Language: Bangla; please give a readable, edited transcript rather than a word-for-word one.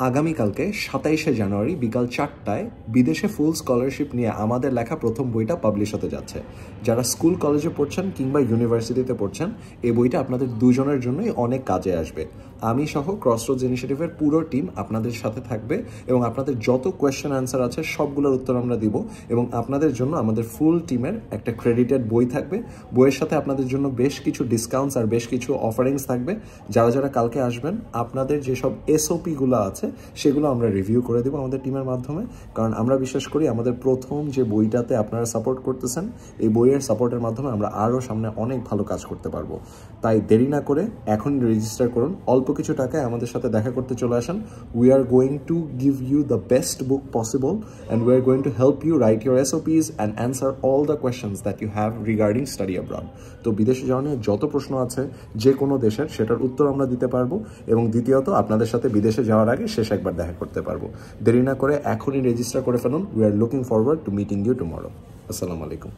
আগামীকালকে ২৭শে জানুয়ারি বিকাল ৪টায় বিদেশে ফুল স্কলারশিপ নিয়ে আমাদের লেখা প্রথম বইটা পাবলিশ হতে যাচ্ছে। যারা স্কুল কলেজে পড়ছেন কিংবা ইউনিভার্সিটিতে পড়ছেন, এই বইটা আপনাদের দুজনের জন্যই অনেক কাজে আসবে। আমি সহ ক্রসরোডস ইনিশিয়েটিভের পুরো টিম আপনাদের সাথে থাকবে এবং আপনাদের যত কোয়েশ্চেন অ্যান্সার আছে সবগুলোর উত্তর আমরা দিব এবং আপনাদের জন্য আমাদের ফুল টিমের একটা ক্রেডিটেড বই থাকবে। বইয়ের সাথে আপনাদের জন্য বেশ কিছু ডিসকাউন্টস আর বেশ কিছু অফারিংস থাকবে। যারা যারা কালকে আসবেন, আপনাদের যেসব এসওপিগুলো আছে সেগুলো আমরা রিভিউ করে দেবো আমাদের টিমের মাধ্যমে, কারণ আমরা বিশ্বাস করি আমাদের প্রথম যে বইটাতে আপনারা সাপোর্ট করতেছেন, এই বইয়ের সাপোর্টের মাধ্যমে আমরা আরও সামনে অনেক ভালো কাজ করতে পারবো। তাই দেরি না করে এখন রেজিস্টার করুন, অল্প কিছু টাকায় আমাদের সাথে দেখা করতে চলে আসেন। We are going to give you the best book possible and we are going to help you write your SOPs and answer all the questions that you have regarding study abroad. তো বিদেশে যাওয়া নিয়ে যত প্রশ্ন আছে যে কোনো দেশের, সেটার উত্তর আমরা দিতে পারবো এবং দ্বিতীয়ত আপনাদের সাথে বিদেশে যাওয়ার আগে শেষ একবার দেখা করতে পারবো। দেরি না করে এখনই রেজিস্টার করে ফেলুন। We are looking forward to meeting you tomorrow. আসসালামু আলাইকুম।